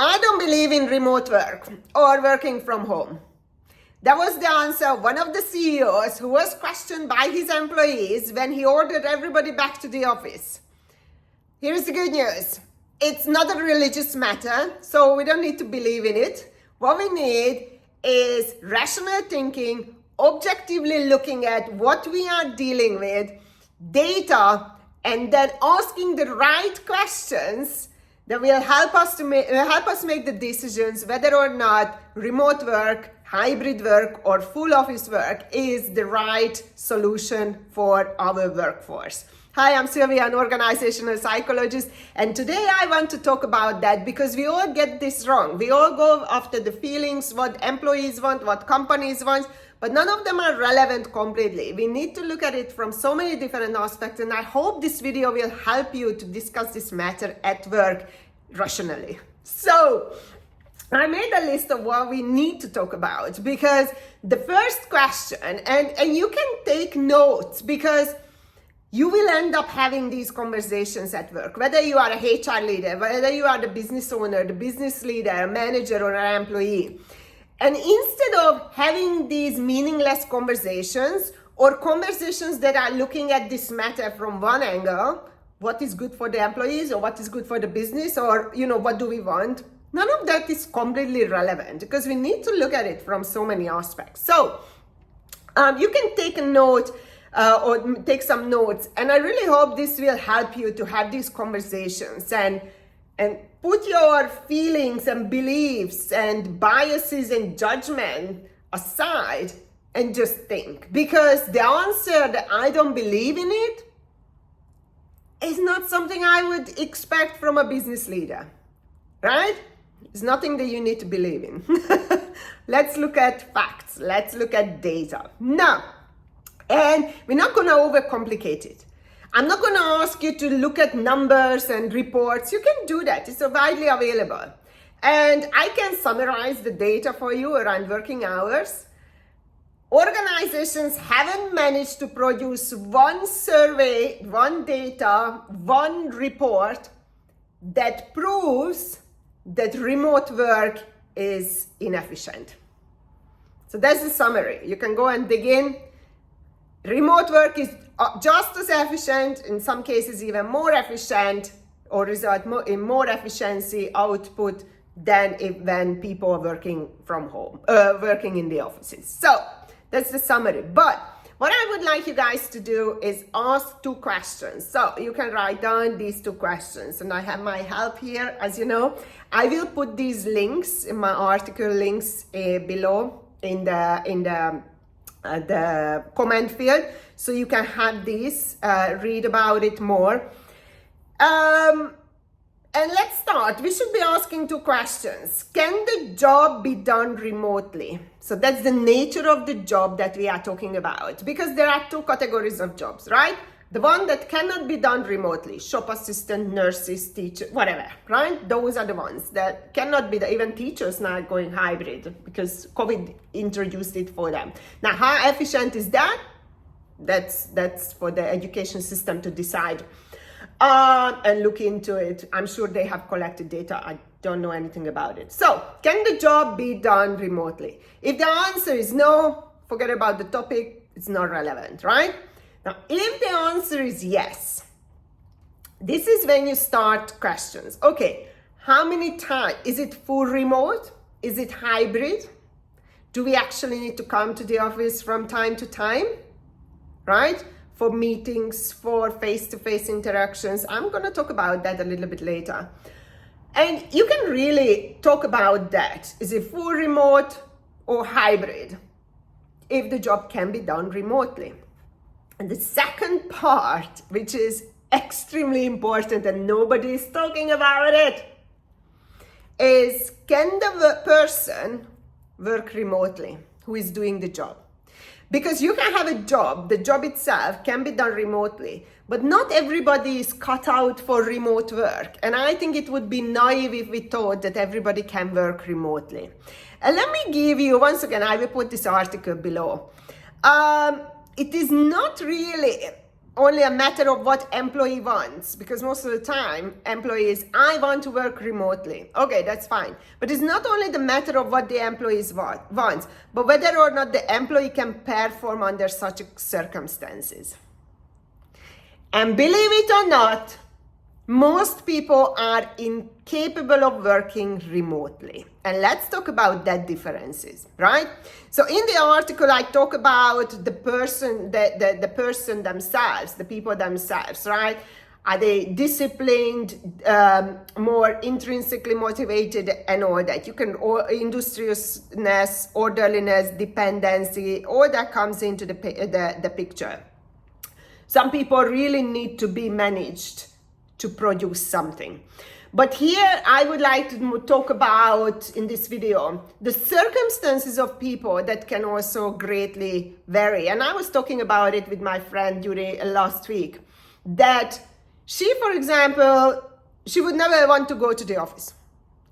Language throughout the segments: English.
I don't believe in remote work or working from home. That was the answer of one of the CEOs who was questioned by his employees when he ordered everybody back to the office. Here's the good news. It's not a religious matter, so we don't need to believe in it. What we need is rational thinking, objectively looking at what we are dealing with, data, and then asking the right questions that will help us make the decisions whether or not remote work, hybrid work, or full office work is the right solution for our workforce. Hi, I'm Sylvia, an organizational psychologist, and today I want to talk about that because we all get this wrong. We all go after the feelings, what employees want, what companies want, but none of them are relevant completely. We need to look at it from so many different aspects, and I hope this video will help you to discuss this matter at work rationally. So, I made a list of what we need to talk about because the first question, and you can take notes because you will end up having these conversations at work, whether you are a HR leader, whether you are the business owner, the business leader, manager, or an employee. And instead of having these meaningless conversations or conversations that are looking at this matter from one angle, what is good for the employees or what is good for the business or, what do we want? None of that is completely relevant because we need to look at it from so many aspects. So you can take a note or take some notes, and I really hope this will help you to have these conversations and put your feelings and beliefs and biases and judgment aside and just think. Because the answer that I don't believe in it is not something I would expect from a business leader, right? It's nothing that you need to believe in. Let's look at facts. Let's look at data. Now, and we're not going to overcomplicate it. I'm not going to ask you to look at numbers and reports. You can do that. It's widely available. And I can summarize the data for you around working hours. Organizations haven't managed to produce one survey, one data, one report that proves that remote work is inefficient. So that's the summary. You can go and dig in. Remote work is just as efficient, in some cases even more efficient, or result in more efficiency output than when people are working from home, working in the offices. So that's the summary. But what I would like you guys to do is ask two questions. So you can write down these two questions, and I have my help here. As you know, I will put these links in my article links below in the comment field, so you can have these, read about it more. And let's start. We should be asking two questions. Can the job be done remotely? So that's the nature of the job that we are talking about, because there are two categories of jobs, right? The one that cannot be done remotely, shop assistant, nurses, teacher, whatever, right? Those are the ones that cannot be, even teachers now going hybrid because COVID introduced it for them. Now, how efficient is that? That's for the education system to decide and look into it. I'm sure they have collected data. I don't know anything about it. So, can the job be done remotely? If the answer is no, forget about the topic. It's not relevant, right? Now, if the answer is yes, this is when you start questions. Okay, how many times? Is it full remote? Is it hybrid? Do we actually need to come to the office from time to time, right? For meetings, for face-to-face interactions. I'm going to talk about that a little bit later. And you can really talk about that. Is it full remote or hybrid? If the job can be done remotely. And the second part, which is extremely important and nobody is talking about it, is can the person work remotely who is doing the job? Because you can have a job, the job itself can be done remotely, but not everybody is cut out for remote work. And I think it would be naive if we thought that everybody can work remotely. And let me give you, once again, I will put this article below. It is not really only a matter of what employee wants, because most of the time employees, I want to work remotely. Okay, that's fine. But it's not only the matter of what the employees wants, but whether or not the employee can perform under such circumstances. And believe it or not, most people are incapable of working remotely. And let's talk about that differences, right? So in the article, I talk about the person, the person themselves, the people themselves, right? Are they disciplined, more intrinsically motivated, and all that? You can, industriousness, orderliness, dependency, all that comes into the picture. Some people really need to be managed to produce something. But here I would like to talk about, in this video, the circumstances of people that can also greatly vary. And I was talking about it with my friend during last week, that she, for example, she would never want to go to the office.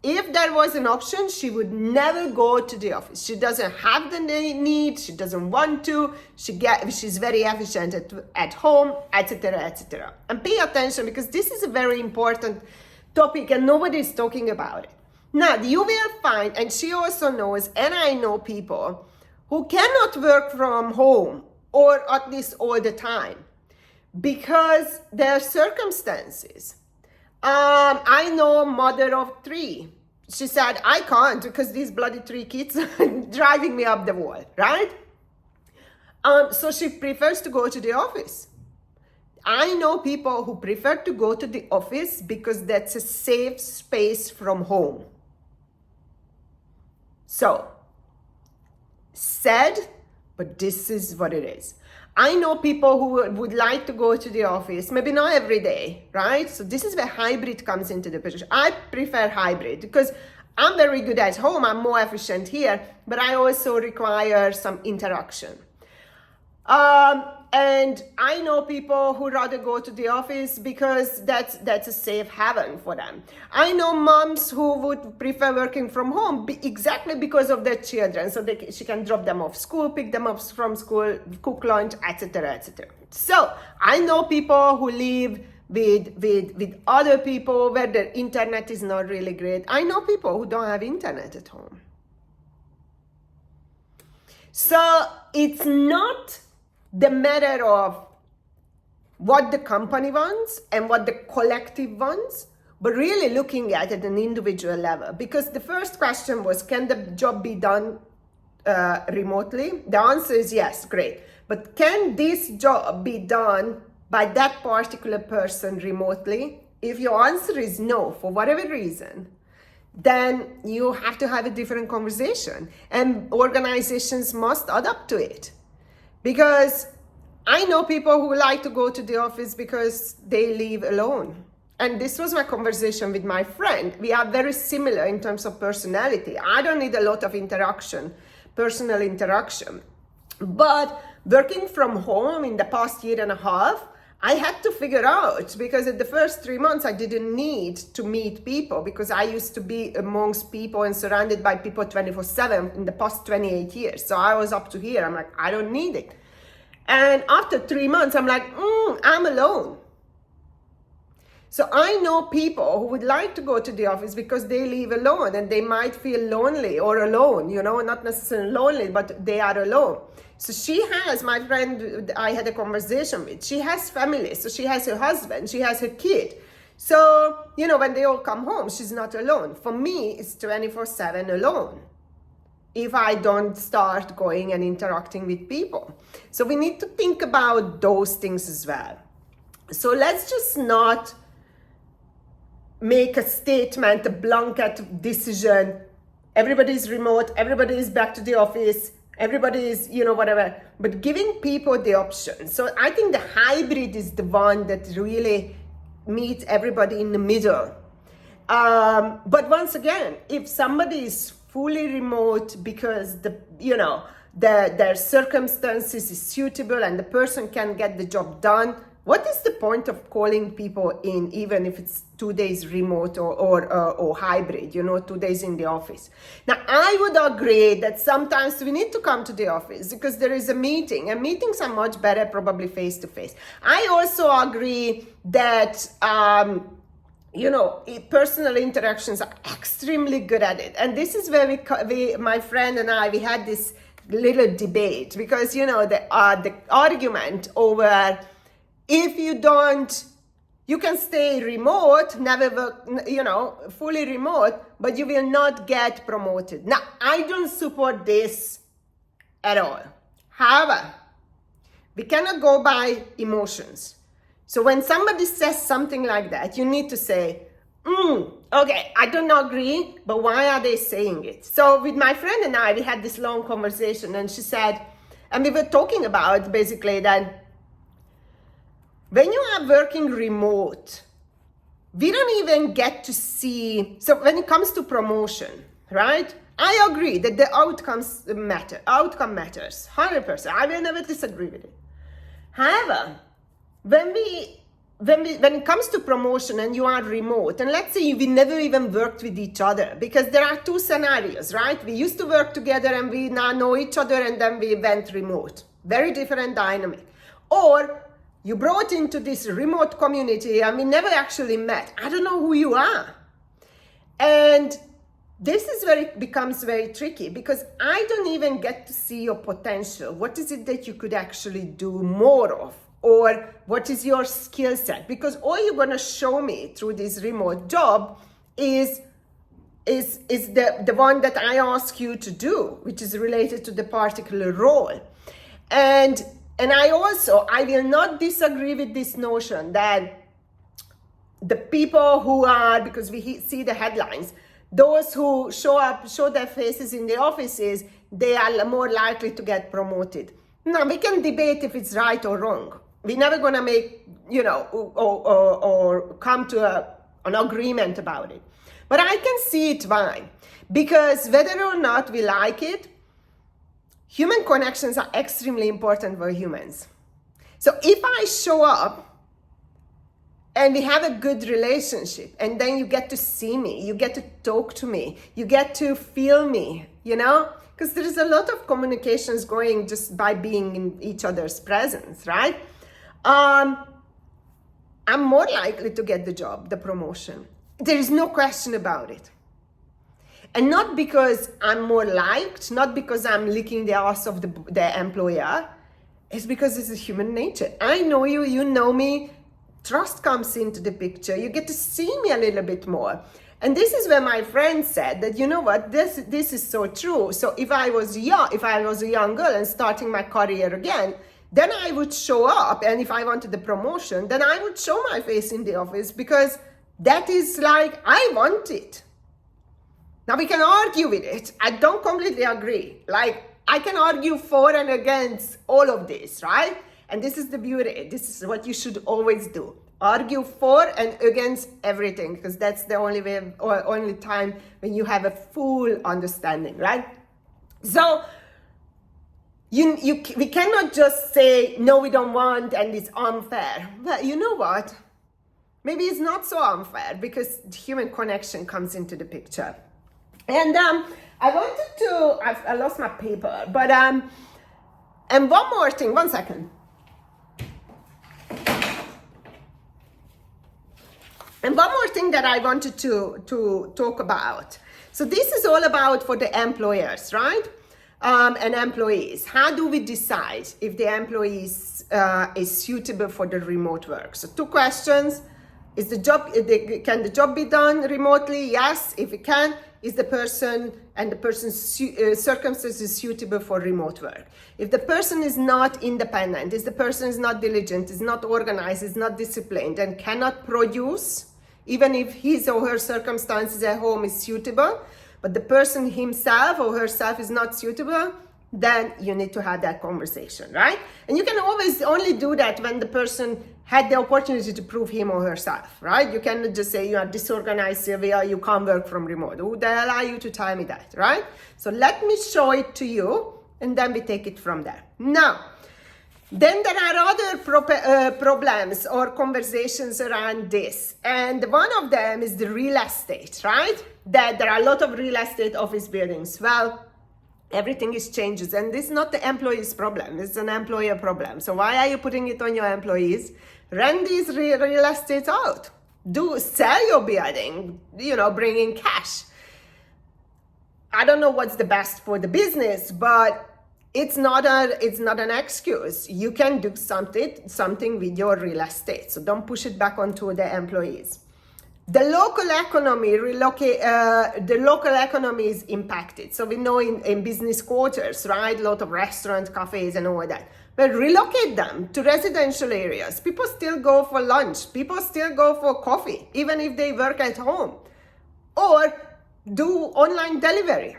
If there was an option, she would never go to the office. She doesn't have the need, she doesn't want to, she's very efficient at home, etc., etc. And pay attention, because this is a very important topic and nobody is talking about it. Now, you will find, and she also knows, and I know people who cannot work from home, or at least all the time, because their circumstances. I know a mother of 3. She said, I can't because these bloody 3 kids are driving me up the wall, right? So she prefers to go to the office. I know people who prefer to go to the office because that's a safe space from home. So, sad, but this is what it is. I know people who would like to go to the office, maybe not every day, right? So this is where hybrid comes into the picture. I prefer hybrid because I'm very good at home. I'm more efficient here, but I also require some interaction. And I know people who rather go to the office because that's a safe haven for them. I know moms who would prefer working from home exactly because of their children. So she can drop them off school, pick them up from school, cook lunch, etc., etc. So I know people who live with other people where their internet is not really great. I know people who don't have internet at home. So it's not the matter of what the company wants and what the collective wants, but really looking at it at an individual level. Because the first question was, can the job be done remotely? The answer is yes, great. But can this job be done by that particular person remotely? If your answer is no, for whatever reason, then you have to have a different conversation. And organizations must adapt to it. Because I know people who like to go to the office because they live alone. And this was my conversation with my friend. We are very similar in terms of personality. I don't need a lot of interaction, personal interaction. But working from home in the past year and a half, I had to figure out, because in the first 3 months I didn't need to meet people because I used to be amongst people and surrounded by people 24/7 in the past 28 years. So I was up to here. I'm like, I don't need it. And after 3 months, I'm like, I'm alone. So I know people who would like to go to the office because they live alone and they might feel lonely or alone, not necessarily lonely, but they are alone. So she has, my friend I had a conversation with, she has family. So she has her husband, she has her kid. So, when they all come home, she's not alone. For me, it's 24/7 alone if I don't start going and interacting with people. So we need to think about those things as well. So let's just not make a statement, a blanket decision. Everybody is remote, everybody is back to the office, everybody is, whatever, but giving people the option. So I think the hybrid is the one that really meets everybody in the middle. But once again, if somebody is fully remote because their circumstances is suitable and the person can get the job done, What is the point of calling people in, even if it's 2 days remote or hybrid, 2 days in the office? Now, I would agree that sometimes we need to come to the office because there is a meeting, and meetings are much better probably face to face. I also agree that, personal interactions are extremely good at it. And this is where my friend and I, we had this little debate because, the argument over, if you don't, you can stay remote, never work, fully remote, but you will not get promoted. Now, I don't support this at all. However, we cannot go by emotions. So when somebody says something like that, you need to say, okay, I don't agree, but why are they saying it? So with my friend and I, we had this long conversation, and she said, and we were talking about basically that when you are working remote, we don't even get to see, so when it comes to promotion, right? I agree that the outcome matters, 100%. I will never disagree with it. However, when it comes to promotion and you are remote, and let's say we never even worked with each other, because there are two scenarios, right? We used to work together and we now know each other, and then we went remote. Very different dynamic. Or you brought into this remote community and we never actually met. I don't know who you are. And this is where it becomes very tricky, because I don't even get to see your potential. What is it that you could actually do more of? Or what is your skill set? Because all you're going to show me through this remote job is the one that I ask you to do, which is related to the particular role. And I will not disagree with this notion that the people who are, because we see the headlines, those who show their faces in the offices, they are more likely to get promoted. Now, we can debate if it's right or wrong. We're never going to make, or come to an agreement about it. But I can see it why. Because whether or not we like it, human connections are extremely important for humans. So if I show up and we have a good relationship, and then you get to see me, you get to talk to me, you get to feel me, because there is a lot of communications going just by being in each other's presence, right? I'm more likely to get the job, the promotion. There is no question about it. And not because I'm more liked, not because I'm licking the ass of the employer. It's because it's a human nature. I know you, you know me. Trust comes into the picture. You get to see me a little bit more. And this is where my friend said that, you know what, this is so true. So if I was a young girl and starting my career again, then I would show up. And if I wanted the promotion, then I would show my face in the office, because that is like, I want it. Now we can argue with it. I don't completely agree. Like, I can argue for and against all of this, right? And this is the beauty. This is what you should always do. Argue for and against everything, because that's the only way, or only time when you have a full understanding, right? So we cannot just say, no, we don't want, and it's unfair. Well, you know what? Maybe it's not so unfair, because human connection comes into the picture. And I wanted to, I lost my paper, but, and one more thing, 1 second. And one more thing that I wanted to talk about. So this is all about for the employers, right? And employees. How do we decide if the employee is suitable for the remote work? So 2 questions. Can the job be done remotely? Yes, if it can. Is the person and the person's circumstances suitable for remote work? If the person is not independent, if the person is not diligent, is not organized, is not disciplined, and cannot produce, even if his or her circumstances at home is suitable, but the person himself or herself is not suitable, then you need to have that conversation, right? And you can always only do that when the person had the opportunity to prove him or herself, right? You cannot just say you are disorganized, Sylvia, you can't work from remote. Who the hell are you to tell me that, right? So let me show it to you, and then we take it from there. Now, Then there are other problems or conversations around this. And one of them is the real estate, right? That there are a lot of real estate office buildings. Well, everything is changes, and this is not the employee's problem, it's an employer problem. So why are you putting it on your employees? Rent these real estate out. Sell your building, bring in cash. I don't know what's the best for the business, but it's not an excuse. You can do something with your real estate. So don't push it back onto the employees. The local economy is impacted. So we know in business quarters, right? A lot of restaurants, cafes, and all that. But relocate them to residential areas. People still go for lunch. People still go for coffee, even if they work at home. Or do online delivery.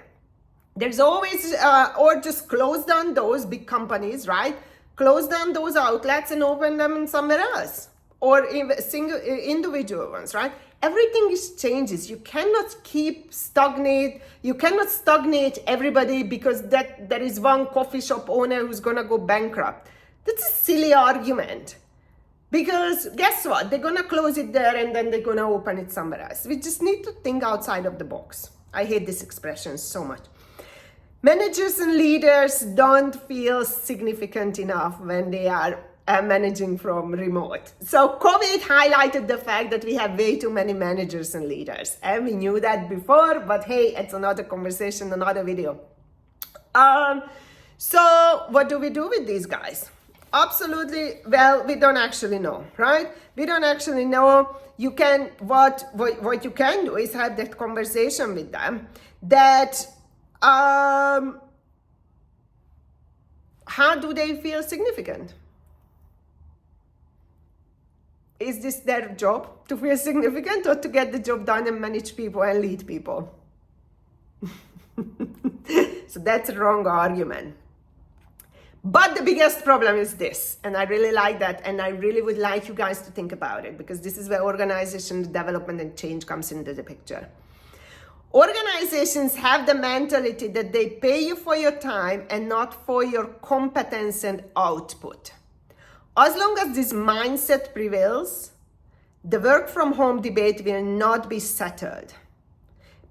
There's always, or just close down those big companies, right? Close down those outlets and open them somewhere else. Or individual ones, right? Everything is changes. You cannot keep stagnate. You cannot stagnate everybody because there is one coffee shop owner who's gonna go bankrupt. That's a silly argument. Because guess what? They're gonna close it there and then they're gonna open it somewhere else. We just need to think outside of the box. I hate this expression so much. Managers and leaders don't feel significant enough when they are managing from remote. So COVID highlighted the fact that we have way too many managers and leaders. And we knew that before, but hey, it's another conversation, another video. So what do we do with these guys? Absolutely, well, we don't actually know, right? We don't actually know. You can, what you can do is have that conversation with them that, how do they feel significant? Is this their job to feel significant or to get the job done and manage people and lead people? So that's a wrong argument. But the biggest problem is this, and I really like that, and I really would like you guys to think about it, because this is where organization development and change comes into the picture. Organizations have the mentality that they pay you for your time and not for your competence and output. As long as this mindset prevails, the work from home debate will not be settled.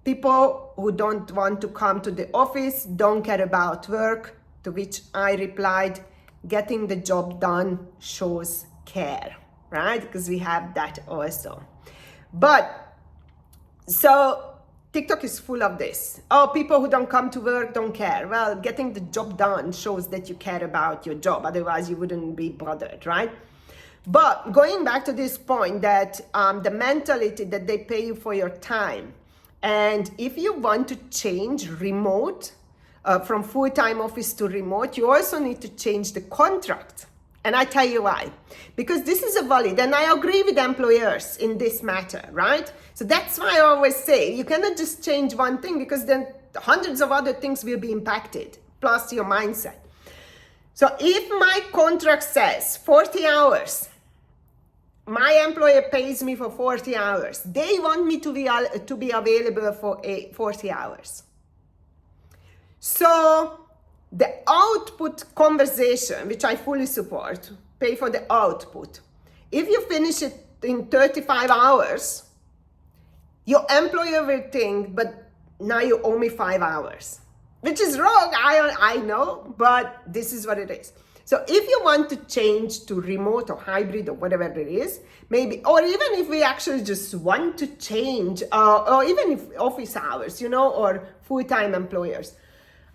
People who don't want to come to the office don't care about work, to which I replied, getting the job done shows care, right? Because we have that also. But, so TikTok is full of this. Oh, people who don't come to work don't care. Well, getting the job done shows that you care about your job. Otherwise, you wouldn't be bothered, right? But going back to this point that the mentality that they pay you for your time. And if you want to change remote, from full-time office to remote, you also need to change the contract. And I tell you why. Because this is a valid, and I agree with employers in this matter, right? So that's why I always say, you cannot just change one thing, because then hundreds of other things will be impacted, plus your mindset. So if my contract says 40 hours, my employer pays me for 40 hours, they want me to be available for 40 hours. So the output conversation, which I fully support, pay for the output. If you finish it in 35 hours, your employer will think, but now you owe me 5 hours, which is wrong, I know, but this is what it is. So if you want to change to remote or hybrid or whatever it is, maybe, or even if we actually just want to change, or even if office hours, or full-time employers,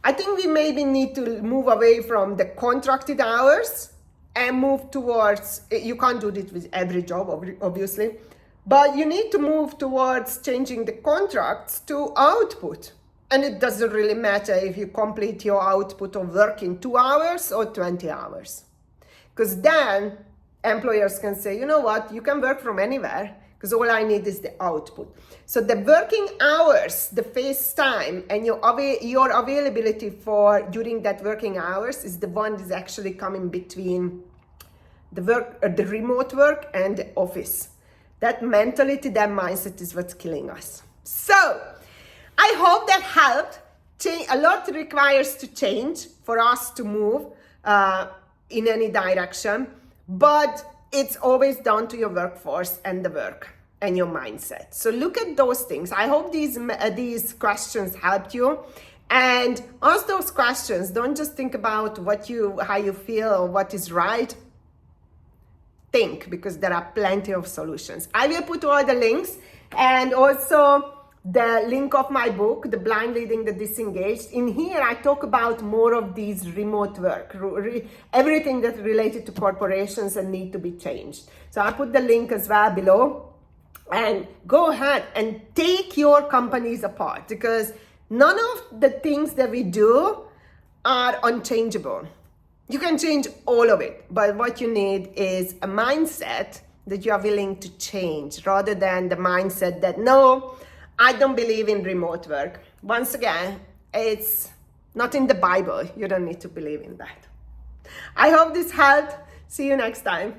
I think we maybe need to move away from the contracted hours and move towards, you can't do this with every job, obviously, but you need to move towards changing the contracts to output. And it doesn't really matter if you complete your output of work in 2 hours or 20 hours. Because then employers can say, you know what, you can work from anywhere, because all I need is the output. So the working hours, the face time, and your availability for during that working hours is the one that's actually coming between the remote work and the office. That mentality, that mindset is what's killing us. So I hope that helped. A lot requires to change for us to move in any direction, but it's always down to your workforce and the work and your mindset. So look at those things. I hope these questions helped you. And ask those questions. Don't just think about how you feel or what is right. Think, because there are plenty of solutions. I will put all the links and also the link of my book, The Blind Leading the Disengaged. In here, I talk about more of these remote work, everything that's related to corporations and need to be changed. So I put the link as well below, and go ahead and take your companies apart, because none of the things that we do are unchangeable. You can change all of it, but what you need is a mindset that you are willing to change, rather than the mindset that, no, I don't believe in remote work. Once again, it's not in the Bible. You don't need to believe in that. I hope this helped. See you next time.